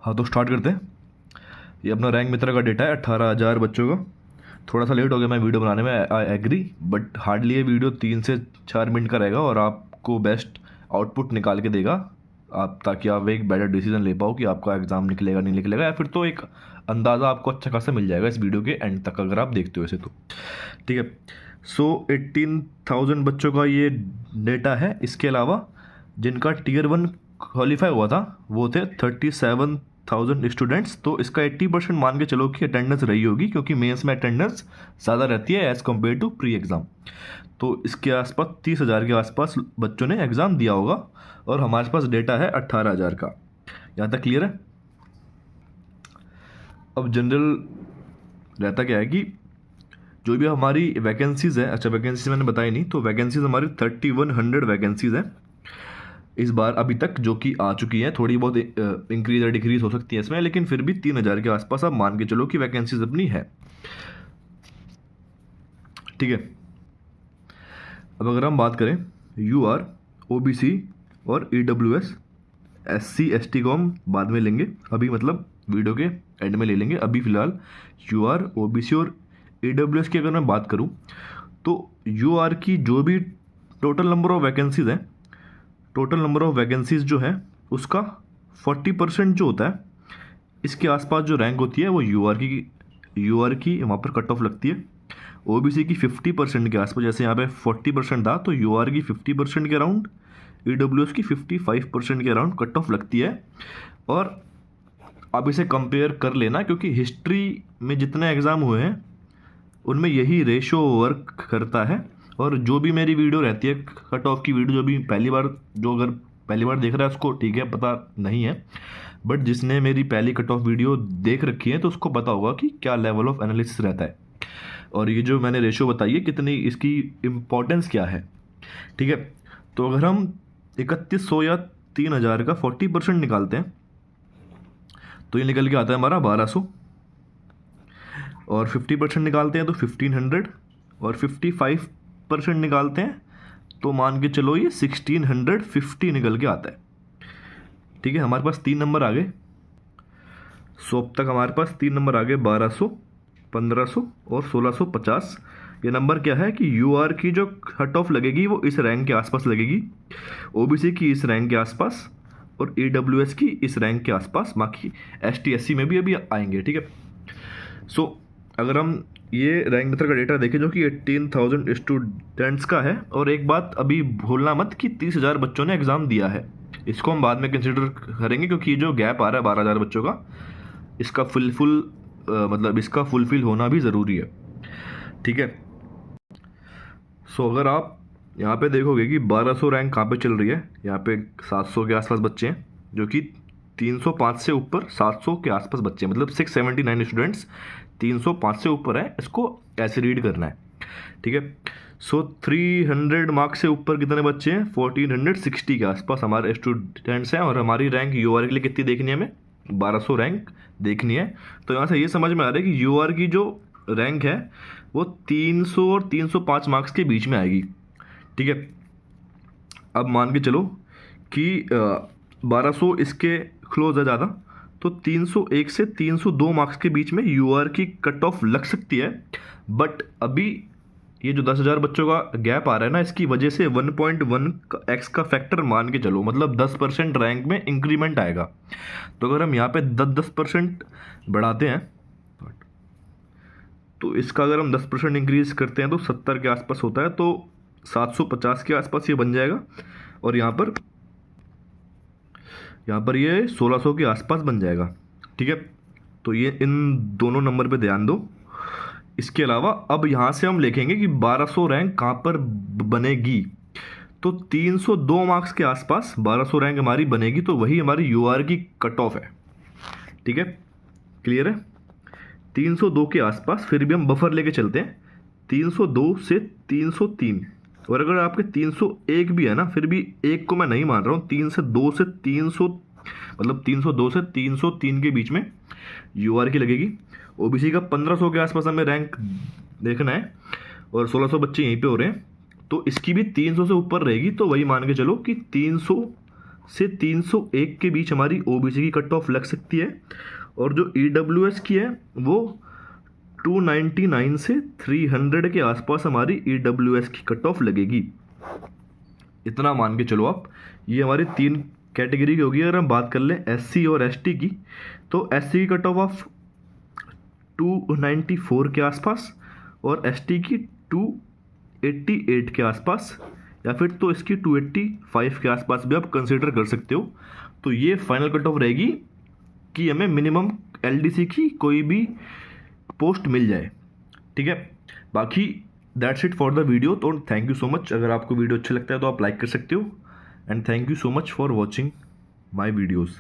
हाँ तो स्टार्ट करते हैं। ये अपना रैंक मित्रा का डेटा है 18,000 बच्चों का। थोड़ा सा लेट हो गया मैं वीडियो बनाने में, आई एग्री, बट हार्डली ये वीडियो 3 से 4 मिनट का रहेगा और आपको बेस्ट आउटपुट निकाल के देगा आप, ताकि आप एक बेटर डिसीजन ले पाओ कि आपका एग्ज़ाम निकलेगा नहीं निकलेगा, या फिर तो एक अंदाज़ा आपको अच्छा खासा मिल जाएगा इस वीडियो के एंड तक अगर आप देखते हो ऐसे तो। ठीक है, सो 18,000 बच्चों का ये डेटा है। इसके अलावा जिनका Tier 1 क्वालिफाई हुआ था वो थे 37,000 स्टूडेंट्स। तो इसका 80% मान के चलो कि अटेंडेंस रही होगी, क्योंकि मेंस में अटेंडेंस ज़्यादा रहती है as compared to pre exam. तो इसके आसपास 30,000 के आसपास बच्चों ने एग्ज़ाम दिया होगा और हमारे पास डेटा है 18,000 का। यहाँ तक क्लियर है। अब जनरल रहता क्या है कि जो भी हमारी वैकेंसीज़ है, अच्छा वैकेंसीज मैंने बताई नहीं, तो वैकेंसीज हमारी 3100 वैकेंसीज़ हैं इस बार अभी तक, जो कि आ चुकी हैं। थोड़ी बहुत इंक्रीज या डिक्रीज हो सकती है इसमें, लेकिन फिर भी 3,000 के आसपास आप मान के चलो कि वैकेंसीज अपनी है। ठीक है, अब अगर हम बात करें UR, OBC और EWS, SC ST को हम बाद में लेंगे, अभी मतलब वीडियो के एंड में ले लेंगे। अभी फ़िलहाल UR, OBC और EWS की अगर मैं बात करूं तो UR की जो भी टोटल नंबर ऑफ़ वैकेंसीज़ हैं, टोटल नंबर ऑफ़ वैकेंसीज़ जो है उसका 40% जो होता है, इसके आसपास जो रैंक होती है वो UR की वहाँ पर कट ऑफ लगती है। OBC की 50% के आसपास, जैसे यहाँ पे 40% था तो UR की 50% के अराउंड, EWS की 55% के अराउंड कट ऑफ लगती है। और आप इसे कंपेयर कर लेना, क्योंकि हिस्ट्री में जितने एग्ज़ाम हुए हैं उनमें यही रेशो वर्क करता है। और जो भी मेरी वीडियो रहती है कट ऑफ की वीडियो, जो भी अगर पहली बार देख रहा है उसको ठीक है, पता नहीं है, बट जिसने मेरी पहली कट ऑफ वीडियो देख रखी है तो उसको पता होगा कि क्या लेवल ऑफ एनालिसिस रहता है और ये जो मैंने रेशो बताई है कितनी, इसकी इम्पोर्टेंस क्या है। ठीक है, तो अगर हम 3100 या 3,000 का 40% निकालते हैं तो ये निकल के आता है हमारा 1,200, और 50% निकालते हैं तो 1,500, और 55% निकालते हैं तो मान के चलो ये 1,650 निकल के आता है। ठीक है, हमारे पास 3 नंबर आ गए। सो अब तक हमारे पास 3 नंबर आ गए, 1,200, 1,500 और 1,650। ये नंबर क्या है कि UR की जो कट ऑफ लगेगी वो इस रैंक के आसपास लगेगी, OBC की इस रैंक के आसपास, और EWS की इस रैंक के आसपास। बाकी ST SC में भी अभी आएंगे। ठीक है, सो अगर हम ये रैंक मेथड का डेटा देखें जो कि 18,000 स्टूडेंट्स का है, और एक बात अभी भूलना मत कि 30,000 बच्चों ने एग्ज़ाम दिया है, इसको हम बाद में कंसिडर करेंगे, क्योंकि ये जो गैप आ रहा है 12,000 बच्चों का, इसका मतलब इसका फुलफिल होना भी ज़रूरी है। ठीक है, सो अगर आप यहाँ पे देखोगे कि 1,200 रैंक कहाँ पे चल रही है, यहाँ पे 700 के आसपास बच्चे हैं, जो कि 305 से ऊपर 700 के आसपास बच्चे हैं, मतलब 679 स्टूडेंट्स 305 से ऊपर है। इसको ऐसे रीड करना है। ठीक है, सो 300 मार्क्स से ऊपर कितने बच्चे हैं, 1,460 के आसपास हमारे स्टूडेंट्स हैं। और हमारी रैंक UR के लिए कितनी देखनी है, हमें 1,200 रैंक देखनी है। तो यहाँ से ये समझ में आ रहा है कि UR की जो रैंक है वो 300 और 305 मार्क्स के बीच में आएगी। ठीक है, अब मान के चलो कि 1,200 इसके क्लोज है ज़्यादा, तो 301 से 302 मार्क्स के बीच में UR की कट ऑफ लग सकती है। बट अभी ये जो 10,000 बच्चों का गैप आ रहा है ना, इसकी वजह से 1.1x का फैक्टर मान के चलो, मतलब 10% रैंक में इंक्रीमेंट आएगा। तो अगर हम यहाँ पे 10% बढ़ाते हैं तो इसका अगर हम 10% इंक्रीज करते हैं तो 70 के आसपास होता है, तो 750 के आसपास ये बन जाएगा। और यहाँ पर ये 1,600 के आसपास बन जाएगा। ठीक है, तो ये इन दोनों नंबर पे ध्यान दो। इसके अलावा अब यहाँ से हम लिखेंगे कि 1,200 रैंक कहाँ पर बनेगी, तो 302 मार्क्स के आसपास 1,200 रैंक हमारी बनेगी, तो वही हमारी UR की कट ऑफ है। ठीक है, क्लियर है, 302 के आसपास। फिर भी हम बफर लेके चलते हैं, 302 से 303, और अगर आपके 301 भी है ना, फिर भी एक को मैं नहीं मान रहा हूँ, 302 से 303 के बीच में UR की लगेगी। OBC का 1,500 के आसपास हमें रैंक देखना है, और 1,600 बच्चे यहीं पे हो रहे हैं, तो इसकी भी 300 से ऊपर रहेगी। तो वही मान के चलो कि से 301 के बीच हमारी ओबीसी की कट ऑफ लग सकती है, और जो ईडब्ल्यूएस की है वो 299 से 300 के आसपास हमारी ईडब्ल्यूएस की कट ऑफ लगेगी। इतना मान के चलो आप। ये हमारी 3 कैटेगरी की होगी। अगर हम बात कर लें एससी और एसटी की, तो एससी की कट ऑफ 294 के आसपास और एसटी की 288 के आसपास, या फिर तो इसकी 285 के आसपास भी आप कंसिडर कर सकते हो। तो ये फाइनल कट ऑफ रहेगी कि हमें मिनिमम एलडीसी की कोई भी पोस्ट मिल जाए। ठीक है, बाकी that's it for the video. तो थैंक यू सो मच। अगर आपको वीडियो अच्छा लगता है तो आप लाइक कर सकते हो, and thank you so much for watching my videos.